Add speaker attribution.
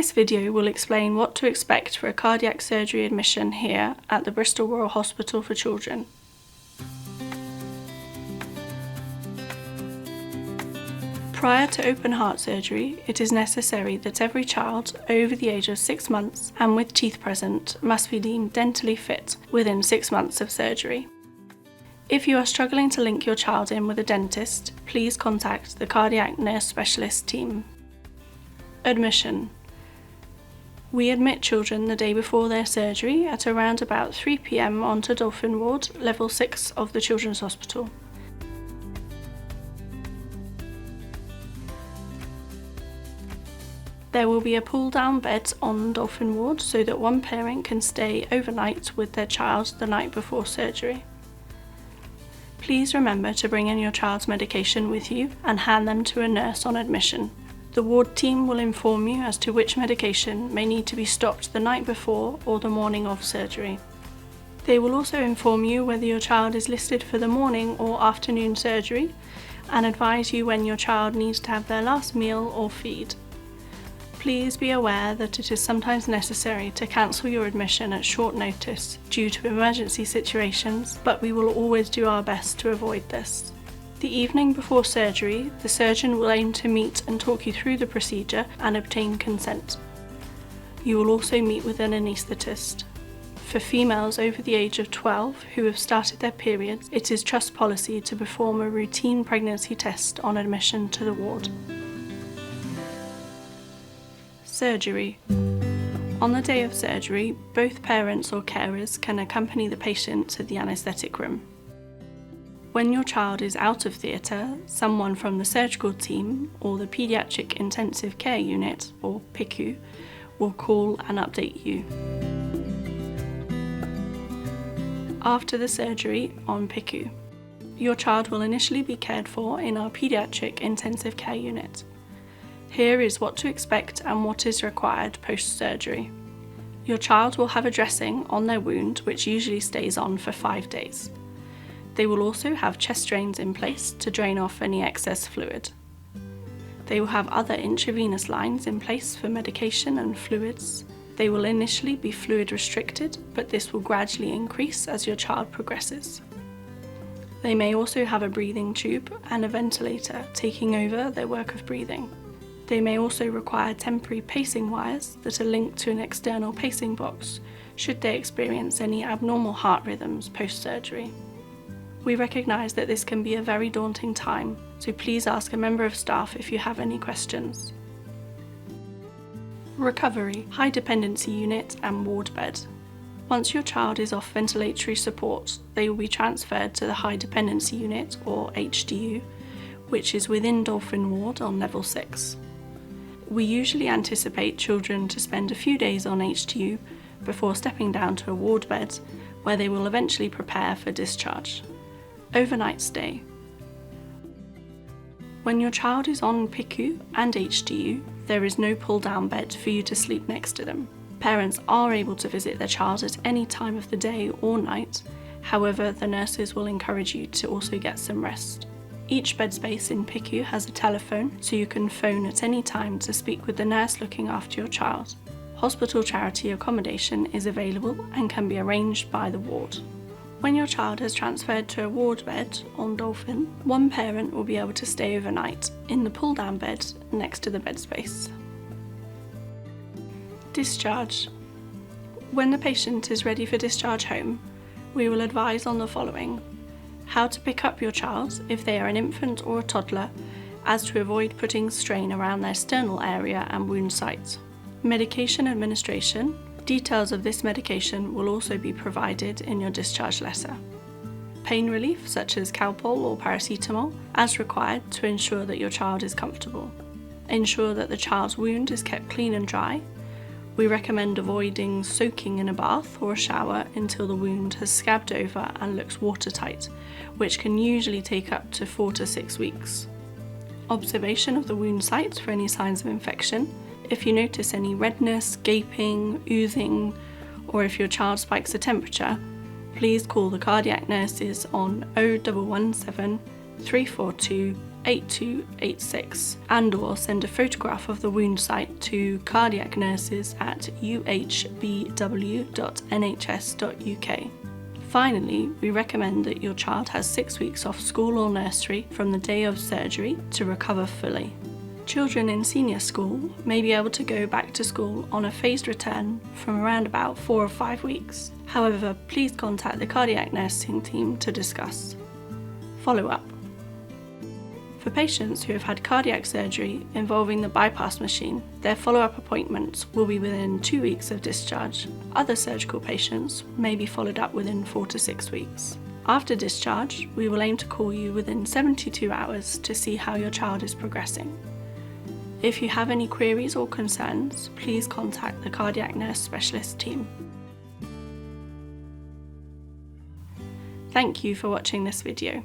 Speaker 1: This video will explain what to expect for a cardiac surgery admission here at the Bristol Royal Hospital for Children. Prior to open heart surgery, it is necessary that every child over the age of 6 months and with teeth present must be deemed dentally fit within 6 months of surgery. If you are struggling to link your child in with a dentist, please contact the cardiac nurse specialist team. Admission. We admit children the day before their surgery at around about 3 p.m. onto Dolphin Ward, level 6 of the Children's Hospital. There will be a pull-down bed on Dolphin Ward so that one parent can stay overnight with their child the night before surgery. Please remember to bring in your child's medication with you and hand them to a nurse on admission. The ward team will inform you as to which medication may need to be stopped the night before or the morning of surgery. They will also inform you whether your child is listed for the morning or afternoon surgery and advise you when your child needs to have their last meal or feed. Please be aware that it is sometimes necessary to cancel your admission at short notice due to emergency situations, but we will always do our best to avoid this. The evening before surgery, the surgeon will aim to meet and talk you through the procedure and obtain consent. You will also meet with an anaesthetist. For females over the age of 12 who have started their periods, it is trust policy to perform a routine pregnancy test on admission to the ward. Surgery. On the day of surgery, both parents or carers can accompany the patient to the anaesthetic room. When your child is out of theatre, someone from the surgical team or the Paediatric Intensive Care Unit, or PICU, will call and update you. After the surgery on PICU, your child will initially be cared for in our Paediatric Intensive Care Unit. Here is what to expect and what is required post-surgery. Your child will have a dressing on their wound which usually stays on for 5 days. They will also have chest drains in place to drain off any excess fluid. They will have other intravenous lines in place for medication and fluids. They will initially be fluid restricted, but this will gradually increase as your child progresses. They may also have a breathing tube and a ventilator taking over their work of breathing. They may also require temporary pacing wires that are linked to an external pacing box should they experience any abnormal heart rhythms post-surgery. We recognise that this can be a very daunting time, so please ask a member of staff if you have any questions. Recovery, high dependency unit and ward bed. Once your child is off ventilatory support, they will be transferred to the high dependency unit, or HDU, which is within Dolphin Ward on level 6. We usually anticipate children to spend a few days on HDU before stepping down to a ward bed, where they will eventually prepare for discharge. Overnight stay. When your child is on PICU and HDU, there is no pull-down bed for you to sleep next to them. Parents are able to visit their child at any time of the day or night, however the nurses will encourage you to also get some rest. Each bed space in PICU has a telephone, so you can phone at any time to speak with the nurse looking after your child. Hospital charity accommodation is available and can be arranged by the ward. When your child has transferred to a ward bed on Dolphin, one parent will be able to stay overnight in the pull-down bed next to the bed space. Discharge. When the patient is ready for discharge home, we will advise on the following: how to pick up your child if they are an infant or a toddler, as to avoid putting strain around their sternal area and wound site. Medication administration. Details of this medication will also be provided in your discharge letter. Pain relief such as Calpol or paracetamol as required to ensure that your child is comfortable. Ensure that the child's wound is kept clean and dry. We recommend avoiding soaking in a bath or a shower until the wound has scabbed over and looks watertight, which can usually take up to 4 to 6 weeks. Observation of the wound site for any signs of infection. If you notice any redness, gaping, oozing, or if your child spikes a temperature, please call the cardiac nurses on 0117 342 8286 and/or send a photograph of the wound site to cardiacnurses@uhbw.nhs.uk. Finally, we recommend that your child has 6 weeks off school or nursery from the day of surgery to recover fully. Children in senior school may be able to go back to school on a phased return from around about 4 or 5 weeks. However, please contact the cardiac nursing team to discuss. Follow-up. For patients who have had cardiac surgery involving the bypass machine, their follow-up appointments will be within 2 weeks of discharge. Other surgical patients may be followed up within 4 to 6 weeks. After discharge, we will aim to call you within 72 hours to see how your child is progressing. If you have any queries or concerns, please contact the cardiac nurse specialist team. Thank you for watching this video.